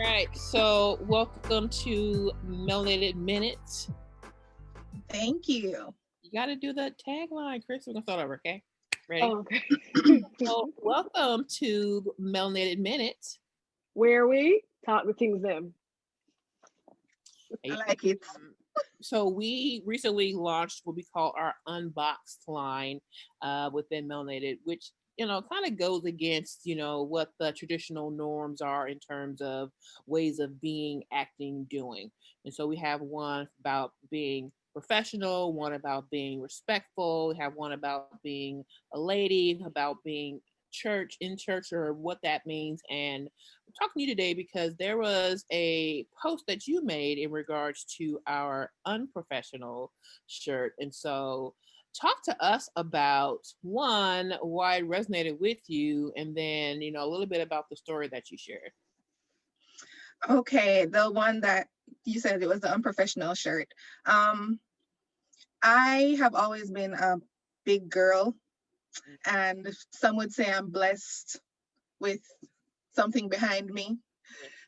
right, so welcome to MelanatED Minute. Thank you. You got to do the tagline, Chris. We're gonna start over, okay? Ready? Oh, okay. So, welcome to MelanatED Minute. Where we talk the things them. I like it. So we recently launched what we call our unboxed line within MelanatED, which kind of goes against what the traditional norms are in terms of ways of being, acting, doing. And so we have one about being professional, one about being respectful, we have one about being a lady, about being in church or what that means. And I'm talking to you today because there was a post that you made in regards to our unprofessional shirt. And so talk to us about one, why it resonated with you, and then a little bit about the story that you shared. Okay, the one that you said, it was the unprofessional shirt. I have always been a big girl, and some would say I'm blessed with something behind me.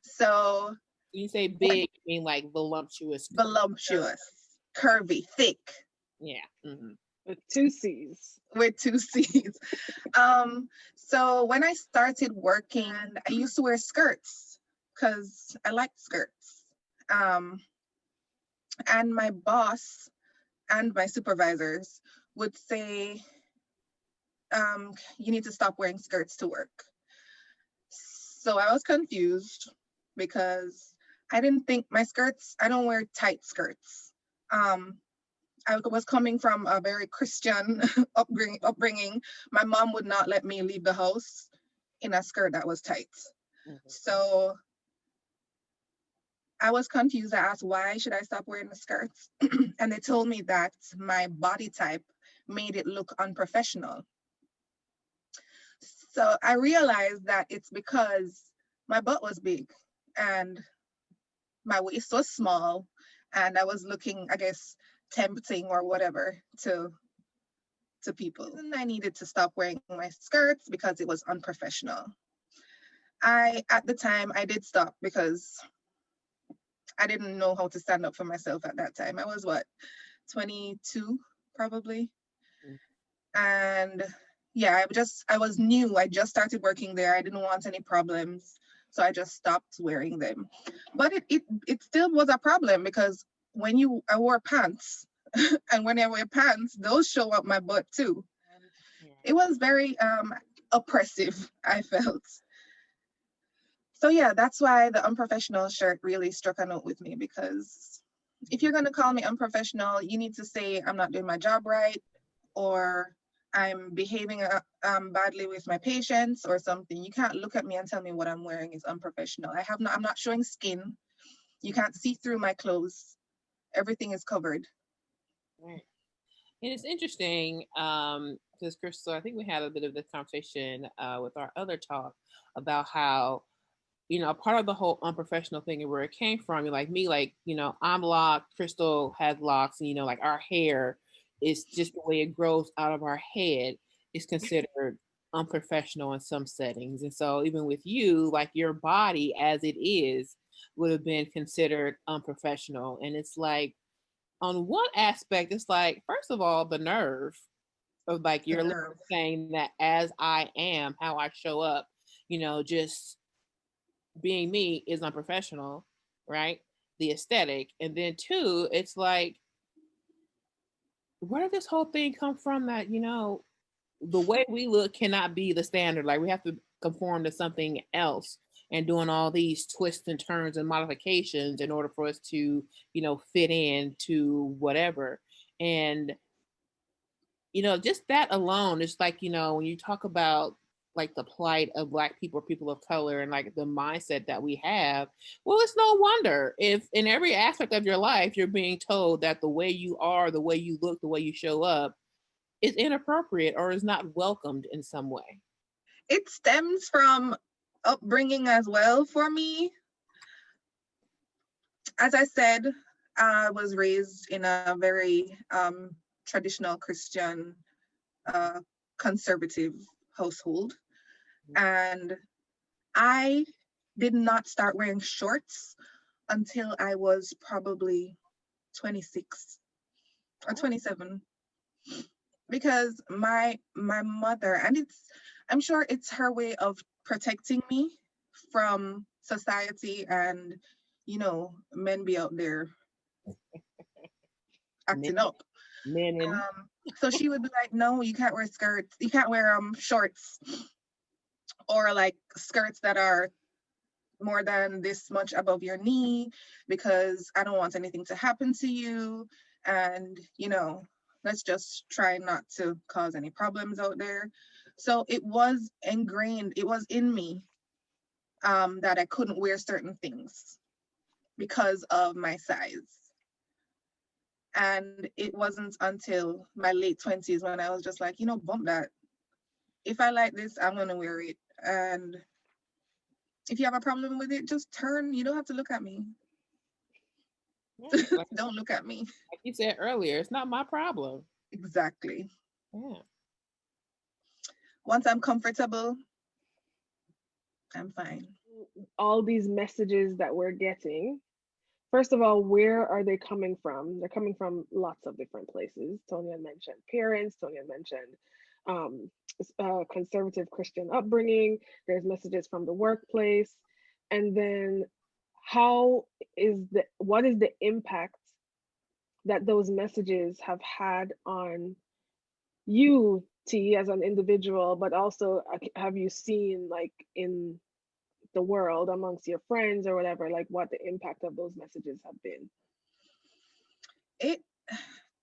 So You say big, you mean like voluptuous? voluptuous, curvy, thick. Yeah. Mm-hmm. With two C's. With two C's. So when I started working, I used to wear skirts because I liked skirts. And my boss and my supervisors would say, you need to stop wearing skirts to work. So I was confused because I didn't think I don't wear tight skirts. I was coming from a very Christian upbringing. My mom would not let me leave the house in a skirt that was tight. Mm-hmm. So I was confused. I asked, why should I stop wearing the skirts? And they told me that my body type made it look unprofessional. So I realized that it's because my butt was big and my waist was small, and I was looking, I guess, tempting or whatever to people. And I needed to stop wearing my skirts because it was unprofessional. At the time, I did stop because I didn't know how to stand up for myself at that time. I was 22 probably. And yeah, I was new. I just started working there. I didn't want any problems. So I just stopped wearing them. But it still was a problem because I wore pants and when I wear pants, those show up my butt too. It was very oppressive, I felt. So yeah, that's why the unprofessional shirt really struck a note with me, because if you're going to call me unprofessional, you need to say I'm not doing my job right, or I'm behaving badly with my patients or something. You can't look at me and tell me what I'm wearing is unprofessional. I'm not showing skin. You can't see through my clothes. Everything is covered. Right. And it's interesting because Krystal, I think we had a bit of this conversation with our other talk about how, part of the whole unprofessional thing and where it came from, like me, I'm locked, Krystal has locks, and like our hair is just the way it grows out of our head is considered unprofessional in some settings. And so even with you, like your body as it is would have been considered unprofessional. And it's like, on one aspect, it's like, first of all, the nerve of like you're saying that as I am, how I show up, just being me is unprofessional, right? The aesthetic. And then two, it's like, where did this whole thing come from that, the way we look cannot be the standard. Like we have to conform to something else and doing all these twists and turns and modifications in order for us to, fit in to whatever. And, just that alone is like, when you talk about like the plight of Black people or people of color and like the mindset that we have, well, it's no wonder if in every aspect of your life, you're being told that the way you are, the way you look, the way you show up is inappropriate or is not welcomed in some way. It stems from upbringing as well for me. As I said, I was raised in a very traditional Christian conservative household, and I did not start wearing shorts until I was probably 26 or 27, because my mother, and I'm sure it's her way of protecting me from society, and men be out there acting Men, up. men and So she would be like, no, you can't wear skirts, you can't wear shorts, or like skirts that are more than this much above your knee, because I don't want anything to happen to you. And, let's just try not to cause any problems out there. So it was ingrained, it was in me, that I couldn't wear certain things because of my size. And it wasn't until my late 20s when I was just like, bump that. If I like this, I'm going to wear it. And if you have a problem with it, just turn. You don't have to look at me. yeah, like, Don't look at me. like you said earlier, it's not my problem. Exactly. Yeah. Once I'm comfortable, I'm fine. All these messages that we're getting, first of all, where are they coming from? They're coming from lots of different places. Toni had mentioned parents. Toni had mentioned conservative Christian upbringing. There's messages from the workplace. And then what is the impact that those messages have had on you, T, as an individual, but also have you seen like in the world amongst your friends or whatever, like what the impact of those messages have been? It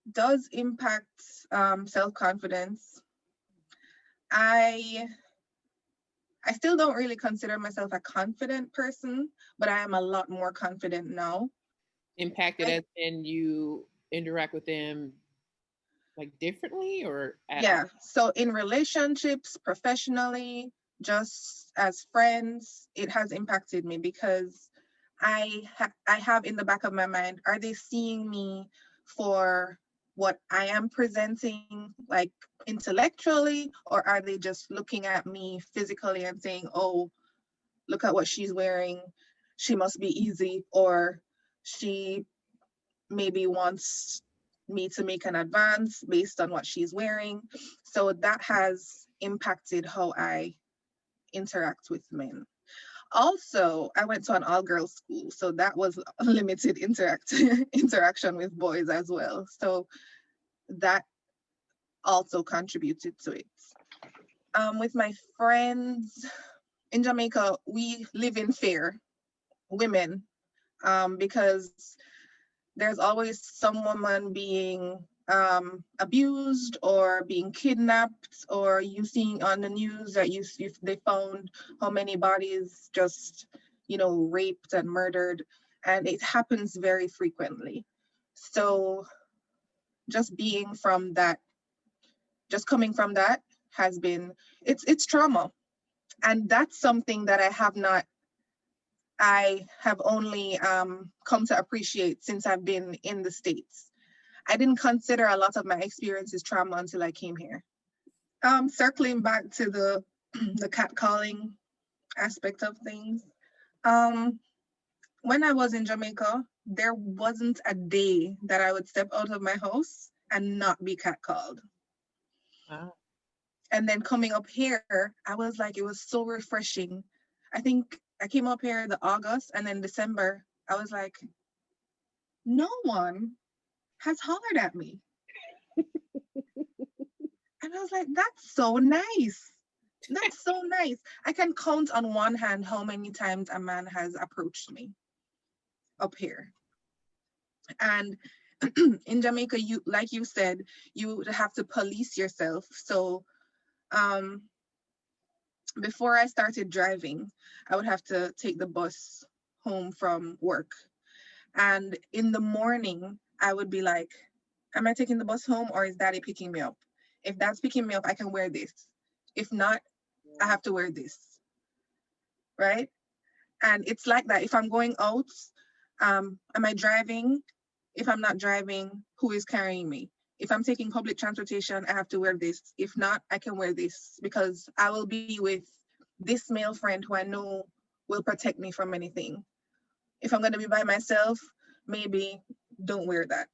does impact self-confidence. I still don't really consider myself a confident person, but I am a lot more confident now. Impacted as in you interact with them like differently or at Yeah. all? So in relationships, professionally, just as friends, it has impacted me, because I have in the back of my mind, are they seeing me for what I am presenting, like intellectually, or are they just looking at me physically and saying, oh, look at what she's wearing, she must be easy, or she maybe wants me to make an advance based on what she's wearing. So that has impacted how I interact with men. Also, I went to an all-girls school, so that was a limited interaction with boys as well. So that also contributed to it. With my friends in Jamaica, we live in fear, women, because there's always some woman being abused or being kidnapped, or you seeing on the news that they found how many bodies just raped and murdered, and it happens very frequently. So just coming from that has been, it's trauma, and that's something that I have only come to appreciate since I've been in the States. I didn't consider a lot of my experiences trauma until I came here. Circling back to the the catcalling aspect of things. When I was in Jamaica, there wasn't a day that I would step out of my house and not be catcalled. Wow. And then coming up here, I was like, it was so refreshing. I think I came up here the August, and then December, I was like, no one has hollered at me. And I was like, that's so nice. That's so nice. I can count on one hand how many times a man has approached me up here. And in Jamaica, like you said, you would have to police yourself. So before I started driving, I would have to take the bus home from work. And in the morning, I would be like, am I taking the bus home, or is daddy picking me up? If dad's picking me up, I can wear this. If not, I have to wear this. Right? And it's like that. If I'm going out, am I driving? If I'm not driving, who is carrying me? If I'm taking public transportation, I have to wear this. If not, I can wear this, because I will be with this male friend who I know will protect me from anything. If I'm going to be by myself, maybe don't wear that.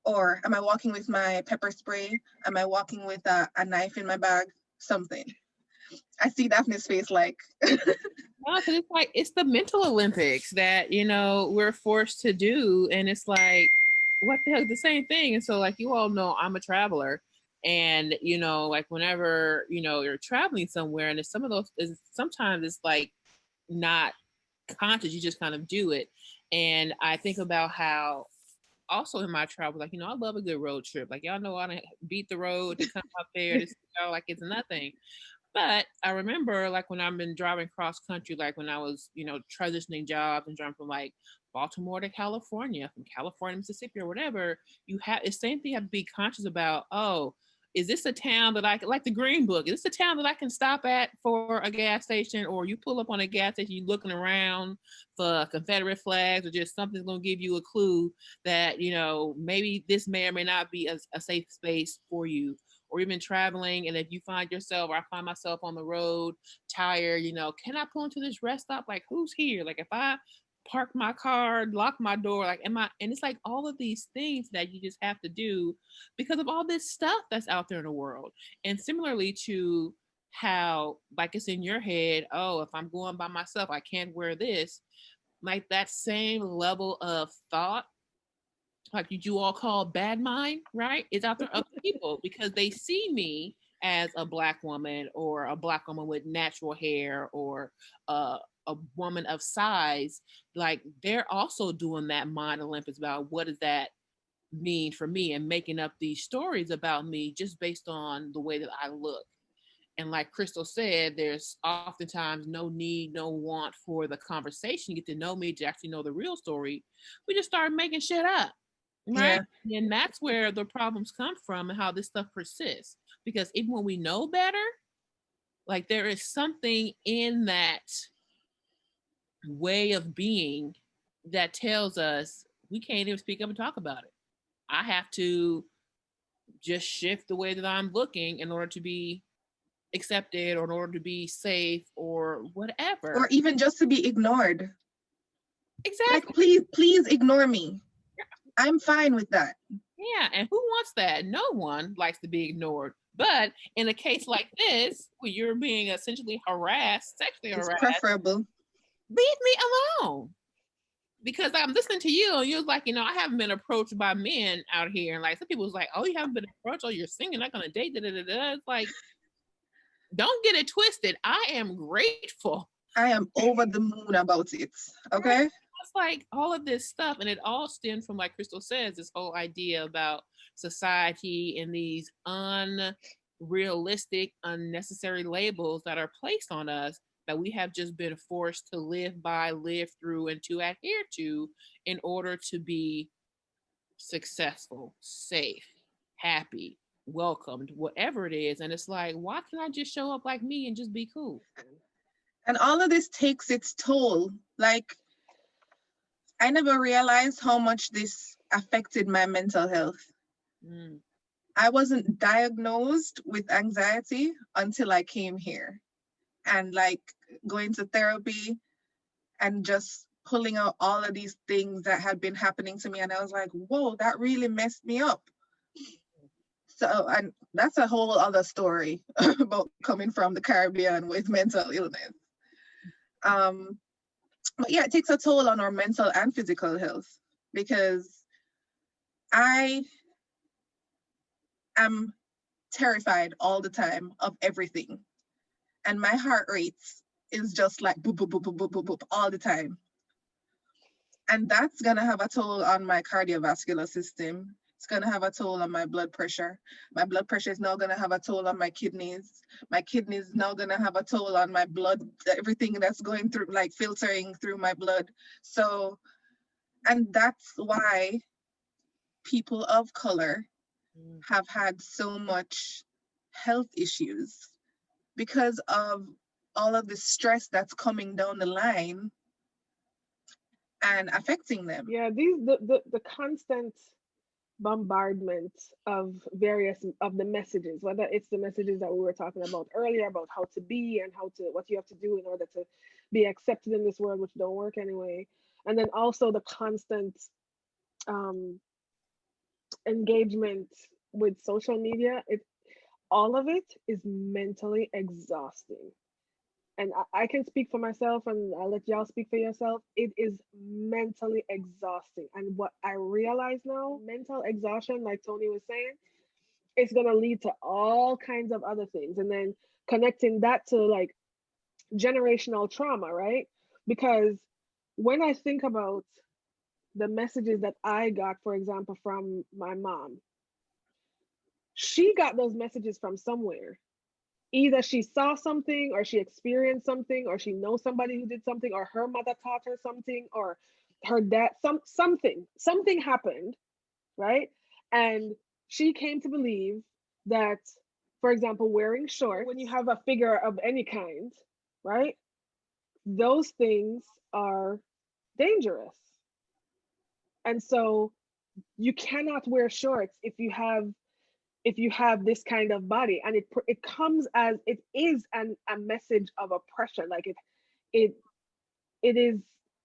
Or am I walking with my pepper spray? Am I walking with a knife in my bag? Something. I see Daphne's face like. No, because it's like it's the mental Olympics that we're forced to do, and it's like, what the hell? The same thing. And so, like, you all know, I'm a traveler, and like whenever you're traveling somewhere, and it's some of those. Sometimes it's like not conscious; you just kind of do it. And I think about how also in my travels, like I love a good road trip. Like y'all know, I don't beat the road to come out there to see y'all like it's nothing. But I remember, like, when I've been driving cross country, like when I was, transitioning jobs and driving from like Baltimore to California, from California to Mississippi or whatever, it's the same thing. You have to be conscious about, oh, is this a town that I can, like the Green Book, is this a town that I can stop at for a gas station? Or you pull up on a gas station, you're looking around for Confederate flags or just something's going to give you a clue that, maybe this may or may not be a safe space for you. Or even traveling, and if you find yourself, or I find myself on the road tired, can I pull into this rest stop? Like, who's here? Like, if I park my car, lock my door, like, am I? And it's like all of these things that you just have to do because of all this stuff that's out there in the world. And similarly to how, like, it's in your head, oh, if I'm going by myself, I can't wear this. Like that same level of thought, like you all call bad mind, right? It's out there other people because they see me as a Black woman, or a Black woman with natural hair, or a woman of size. Like they're also doing that mind Olympics about what does that mean for me, and making up these stories about me just based on the way that I look. And like Krystal said, there's oftentimes no need, no want for the conversation. You get to know me to actually know the real story. We just start making shit up. Right. Yeah. And that's where the problems come from, and how this stuff persists. Because even when we know better, like there is something in that way of being that tells us we can't even speak up and talk about it. I have to just shift the way that I'm looking in order to be accepted, or in order to be safe, or whatever. Or even just to be ignored. Exactly. Like, please ignore me. I'm fine with that. Yeah, and who wants that? No one likes to be ignored. But in a case like this, where you're being essentially harassed, sexually harassed, it's preferable. Leave me alone. Because I'm listening to you, and you're like, I haven't been approached by men out here. And like some people was like, oh, you haven't been approached, oh, you're single, not gonna date, It's like, don't get it twisted. I am grateful. I am over the moon about it. Okay. It's like all of this stuff, and it all stemmed from, like Krystal says, this whole idea about society and these unrealistic, unnecessary labels that are placed on us that we have just been forced to live by, live through, and to adhere to in order to be successful, safe, happy, welcomed, whatever it is. And it's like, why can't I just show up like me and just be cool? And all of this takes its toll. Like, I never realized how much this affected my mental health. I wasn't diagnosed with anxiety until I came here, and like going to therapy and just pulling out all of these things that had been happening to me. And I was like, whoa, that really messed me up. So, and that's a whole other story about coming from the Caribbean with mental illness. But yeah, it takes a toll on our mental and physical health, because I am terrified all the time of everything. And my heart rate is just like boop, boop, boop, boop, boop, boop, boop all the time. And that's going to have a toll on my cardiovascular system. It's going to have a toll on my blood pressure. My blood pressure is now going to have a toll on my kidneys. My kidneys is now going to have a toll on my blood, everything that's going through, like filtering through my blood. So, and that's why people of color have had so much health issues, because of all of the stress that's coming down the line and affecting them. Yeah, the constant bombardment of various of the messages, whether it's the messages that we were talking about earlier about how to be and what you have to do in order to be accepted in this world, which don't work anyway. And then also the constant um, engagement with social media. All of it is mentally exhausting. And I can speak for myself, and I'll let y'all speak for yourself. It is mentally exhausting. And what I realize now, mental exhaustion, like Toni was saying, it's going to lead to all kinds of other things. And then connecting that to like generational trauma, right? Because when I think about the messages that I got, for example, from my mom, she got those messages from somewhere. Either she saw something, or she experienced something, or she knows somebody who did something, or her mother taught her something, or her dad, something happened, right? And she came to believe that, for example, wearing shorts, when you have a figure of any kind, right? Those things are dangerous. And so you cannot wear shorts if you have this kind of body, and it comes as it is a message of oppression. Like it is,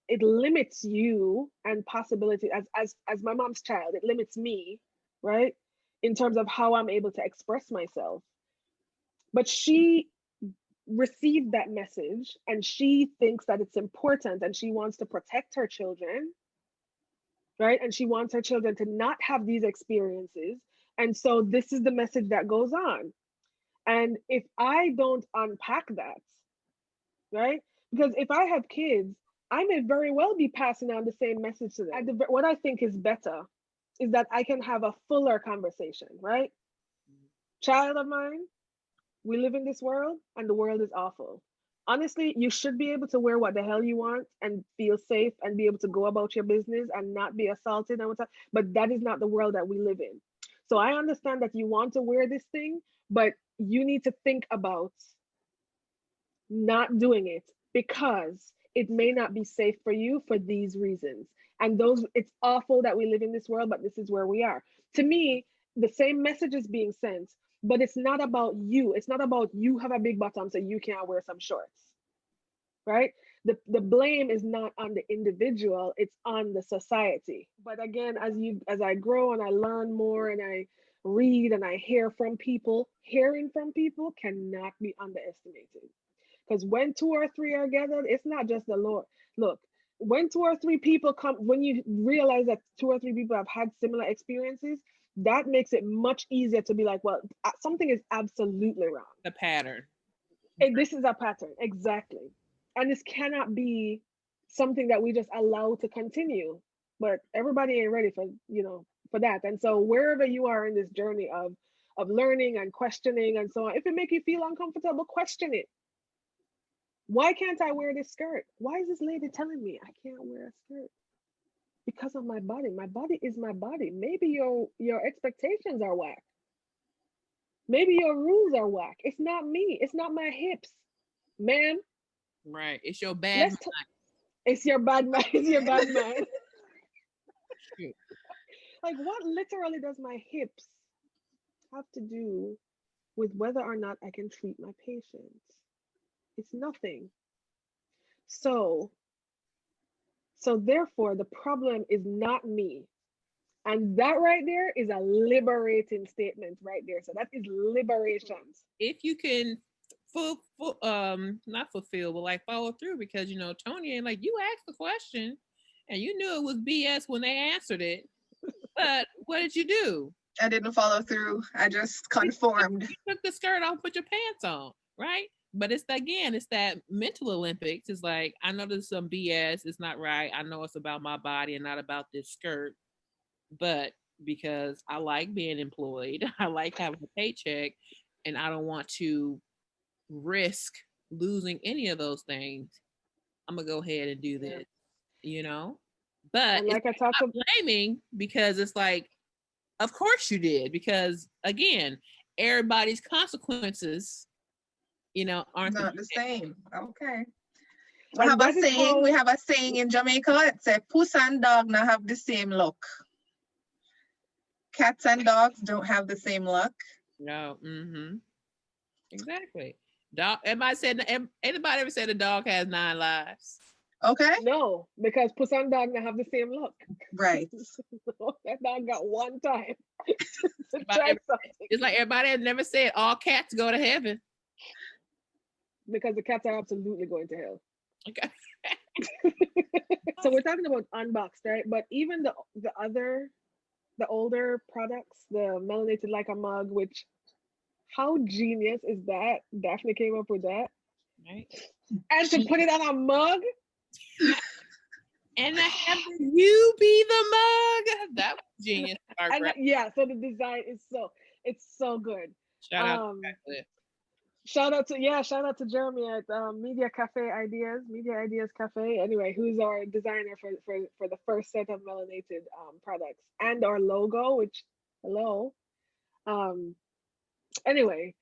it limits you and possibility as my mom's child. It limits me, right, in terms of how I'm able to express myself. But she received that message, and she thinks that it's important, and she wants to protect her children, right? And she wants her children to not have these experiences. And so this is the message that goes on. And if I don't unpack that, right? Because if I have kids, I may very well be passing on the same message to them. What I think is better is that I can have a fuller conversation, right? Child of mine, we live in this world, and the world is awful. Honestly, you should be able to wear what the hell you want and feel safe and be able to go about your business and not be assaulted and whatnot. But that is not the world that we live in. So I understand that you want to wear this thing, but you need to think about not doing it because it may not be safe for you for these reasons. And it's awful that we live in this world, but this is where we are. To me, the same message is being sent, but it's not about you. It's not about you have a big bottom so you can't wear some shorts, right? The blame is not on the individual, it's on the society. But again, as I grow and I learn more and I read and I hear from people, hearing from people cannot be underestimated. Because when 2 or 3 are gathered, it's not just the Lord. Look, when 2 or 3 people come, when you realize that 2 or 3 people have had similar experiences, that makes it much easier to be like, well, something is absolutely wrong. The pattern. This is a pattern, exactly. And this cannot be something that we just allow to continue. But everybody ain't ready for that. And so wherever you are in this journey of learning and questioning and so on, if it makes you feel uncomfortable, question it. Why can't I wear this skirt? Why is this lady telling me I can't wear a skirt? Because of my body. My body is my body. Maybe your expectations are whack. Maybe your rules are whack. It's not me. It's not my hips, ma'am. Right. It's your bad mind. It's your bad mind. It's your bad mind. Like, what literally does my hips have to do with whether or not I can treat my patients? It's nothing. So therefore, the problem is not me. And that right there is a liberating statement right there. So that is liberation. If you can not fulfill, but like follow through, because Toni ain't like, you asked the question and you knew it was BS when they answered it. But what did you do? I didn't follow through. I just conformed. You took the skirt off, put your pants on, right? But it's that mental Olympics. It's like, I know there's some BS. It's not right. I know it's about my body and not about this skirt. But because I like being employed, I like having a paycheck, and I don't want to risk losing any of those things, I'm going to go ahead and do this, But like it's not blaming, because it's like, of course you did. Because, again, everybody's consequences aren't not the same. Okay. We have a saying in Jamaica. It says, puss and dog now have the same look. Cats and dogs don't have the same luck. No. Mm-hmm. Exactly. Dog. Anybody ever said a dog has 9 lives? Okay. No, because Puss and Dog don't have the same look. Right. That dog got one time to Everybody- try something. It's like everybody has never said all cats go to heaven. Because the cats are absolutely going to hell. Okay. So we're talking about unboxed, right? But even the older products, the melanated like a mug, which how genius is that? Daphne came up with that. Right. And to put it on a mug. And have you be the mug. That was genius. Yeah, so the design is it's so good. Shout out to Shout out to Jeremy at Media Ideas Cafe. Anyway, who's our designer for the first set of melanated products and our logo, which hello. Anyway,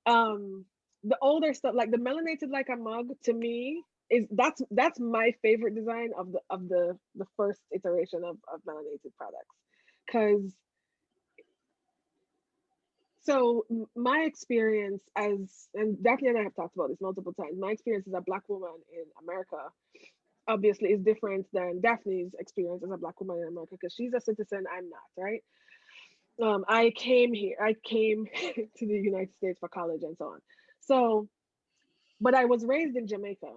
the older stuff like the melanated like a mug to me is that's my favorite design of the first iteration of melanated products, because so my experience and Daphne and I have talked about this multiple times, my experience as a Black woman in America obviously is different than Daphne's experience as a Black woman in America, because she's a citizen, I'm not, right? I came to the United States for college and so on. So, but I was raised in Jamaica,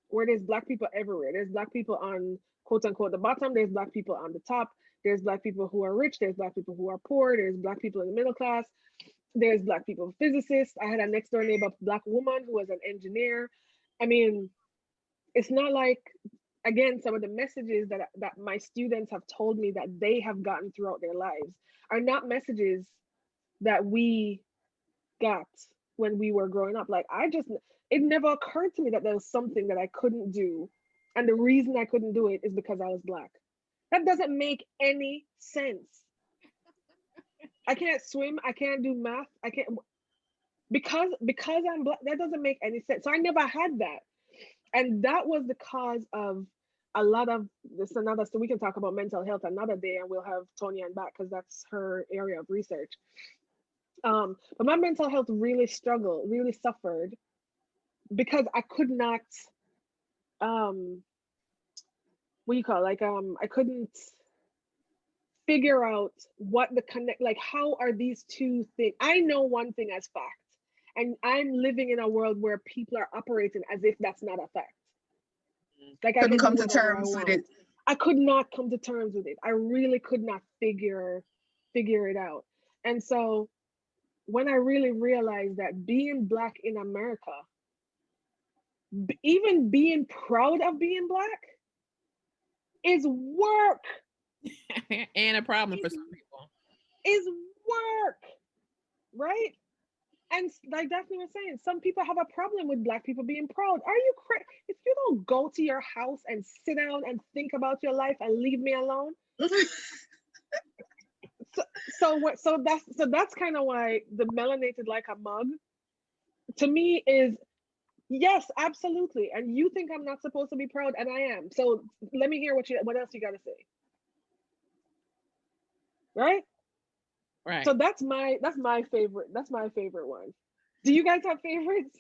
where there's Black people everywhere. There's Black people on quote unquote the bottom, there's Black people on the top, there's Black people who are rich, there's Black people who are poor, there's Black people in the middle class, there's Black people physicists. I had a next door neighbor, Black woman who was an engineer. I mean, it's not like, again, some of the messages that my students have told me that they have gotten throughout their lives are not messages that we got when we were growing up. Like it never occurred to me that there was something that I couldn't do. And the reason I couldn't do it is because I was Black. That doesn't make any sense. I can't swim, I can't do math, I can't, because I'm Black, that doesn't make any sense. So I never had that. And that was the cause of a lot of this. So we can talk about mental health another day, and we'll have Toni on back because that's her area of research. But my mental health really suffered because I could not, what do you call it? Like, I couldn't figure out what the connect, like, how are these two things? I know one thing as fact, and I'm living in a world where people are operating as if that's not a fact. Like, couldn't come to terms with it. I could not come to terms with it. I really could not figure it out. And so when I really realized that being Black in America, even being proud of being Black, is work. And a problem for some people. Is work, right? And like Daphne was saying, some people have a problem with Black people being proud. Are you crazy? If you don't go to your house and sit down and think about your life and leave me alone. So that's kind of why the melanated like a mug to me is, yes, absolutely. And you think I'm not supposed to be proud, and I am. So let me hear what else you got to say. Right? Right. So that's my favorite. That's my favorite one. Do you guys have favorites?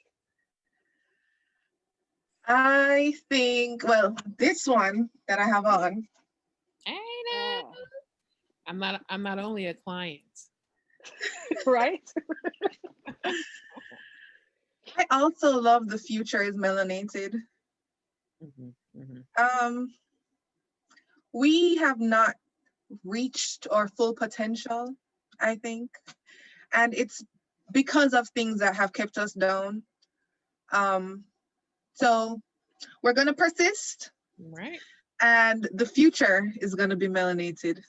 I think, well, this one that I have on. Hey, no. I'm not only a client. Right? I also love the future is melanated. Mm-hmm, mm-hmm. We have not reached our full potential, I think. And it's because of things that have kept us down. So we're going to persist. Right. And the future is going to be melanated.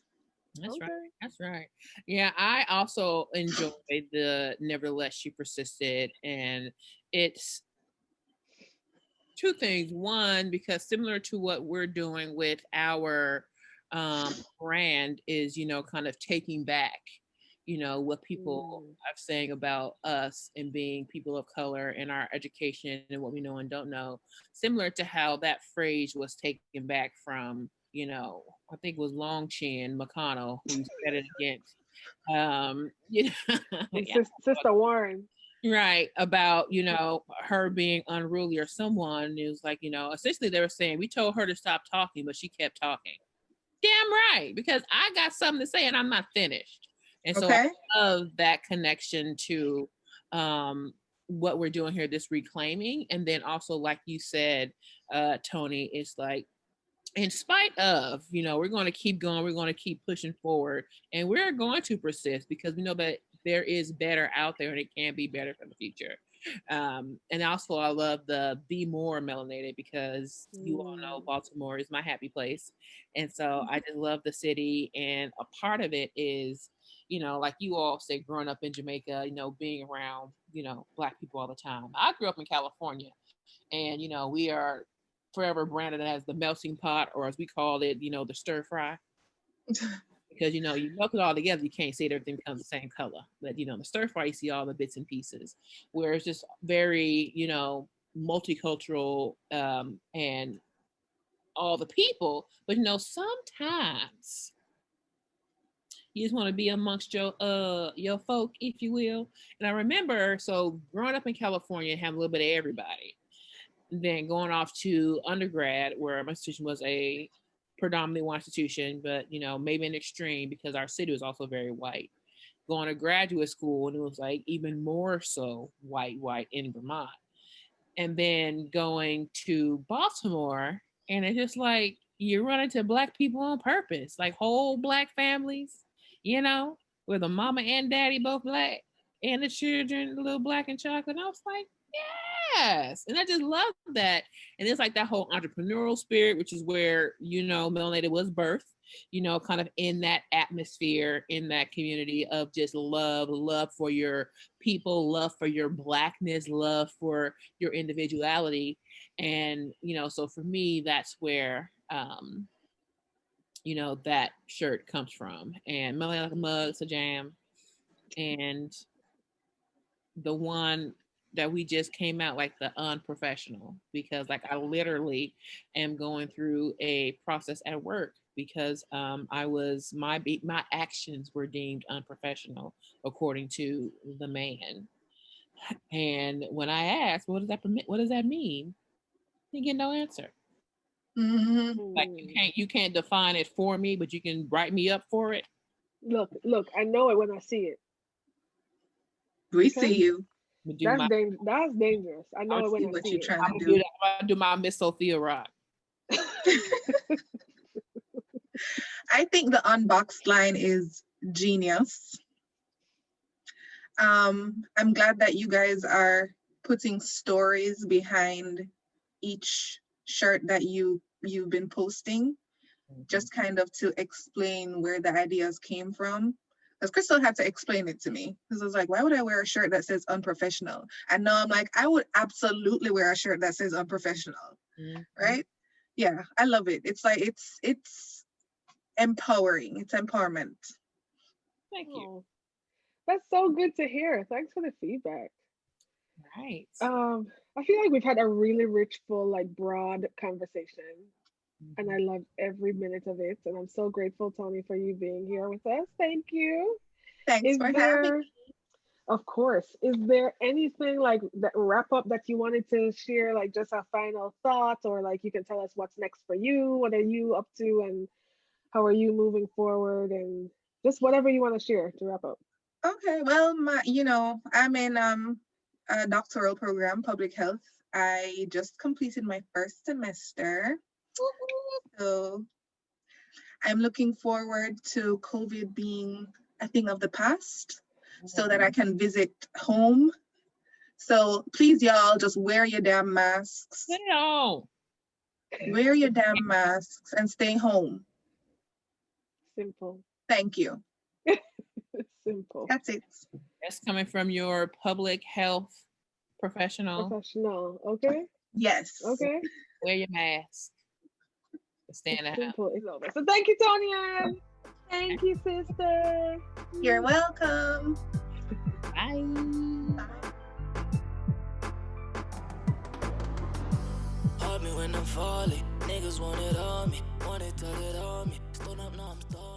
That's okay. Right. That's right. Yeah, I also enjoyed the Nevertheless She Persisted. And it's two things. One, because similar to what we're doing with our brand is, kind of taking back, what people are saying about us and being people of color and our education and what we know and don't know. Similar to how that phrase was taken back from, I think it was Long Chin McConnell, who said it against You know, yeah, Sister Warren. right, about, you know, her being unruly or someone. It was like, you know, essentially they were saying we told her to stop talking, but she kept talking. Damn right, because I got something to say and I'm not finished. And so Okay. I love that connection to what we're doing here, this reclaiming. And then also, like you said, Toni, it's like, in spite of, you know, we're going to keep going, we're going to keep pushing forward, and we're going to persist because we know that there is better out there and it can be better for the future. And also, I love the be more melanated, because you all know Baltimore is my happy place. And so I just love the city. And a part of it is, you know, like you all say, growing up in Jamaica, you know, being around, you know, Black people all the time. I grew up in California, and, you know, we are forever branded as the melting pot, or as we call it, you know, the stir fry. Because, you know, you melt it all together, you can't see it, everything becomes the same color. But, you know, the stir fry, you see all the bits and pieces, where it's just very, you know, multicultural, and all the people. But, you know, sometimes you just want to be amongst your folk, if you will. And I remember, so growing up in California, having a little bit of everybody. Then going off to undergrad, where my institution was a predominantly white institution, but, you know, maybe an extreme because our city was also very white. Going to graduate school, and it was like even more so white in Vermont. And then going to Baltimore, and it's just like you run into Black people on purpose, like whole Black families, you know, where the mama and daddy both Black, and the children a little Black and chocolate. And I was like, yes. And I just love that. And it's like that whole entrepreneurial spirit, which is where, you know, Melanated was birthed, you know, kind of in that atmosphere, in that community of just love for your people, love for your Blackness, love for your individuality. And, you know, so for me, that's where, you know, that shirt comes from. And Melanated Like a Mug, it's a jam. And the one that we just came out, like the unprofessional, because like I literally am going through a process at work because I was my actions were deemed unprofessional according to the man. And when I asked, what does that mean? You get no answer. Like you can't define it for me, but you can write me up for it. Look, I know it when I see it. We see you. That's dangerous. I know it when I what see you're it. trying I'm to gonna do. do my Miss Sophia rock. I think the unboxed line is genius. I'm glad that you guys are putting stories behind each shirt that you've been posting, just kind of to explain where the ideas came from. Because Krystal had to explain it to me. Because I was like, why would I wear a shirt that says unprofessional? And now I'm like, I would absolutely wear a shirt that says unprofessional. Right? Yeah, I love it. It's like it's empowering. It's empowerment. Thank you. That's so good to hear. Thanks for the feedback. Right. I feel like we've had a really rich, full, like broad conversation. And I loved every minute of it. And I'm so grateful, Toni, for you being here with us. Thank you. Thanks for having me. Of course. Is there anything like that wrap up that you wanted to share, like just a final thought, or like you can tell us what's next for you? What are you up to and how are you moving forward? And just whatever you want to share to wrap up. Okay, well, I'm in a doctoral program, public health. I just completed my first semester. So I'm looking forward to COVID being a thing of the past so that I can visit home. So please, y'all, just wear your damn masks. No. Wear your damn masks and stay home. Simple. Thank you. Simple. That's it. That's coming from your public health professional. Okay. Yes. Okay. Wear your mask. Stay in the house. So thank you, Toni. Thank you, sister. You're welcome. Bye. Bye. Hold me when I'm falling. Niggas want it on me. Want it, tell it on me. Stood up, now I'm stalling.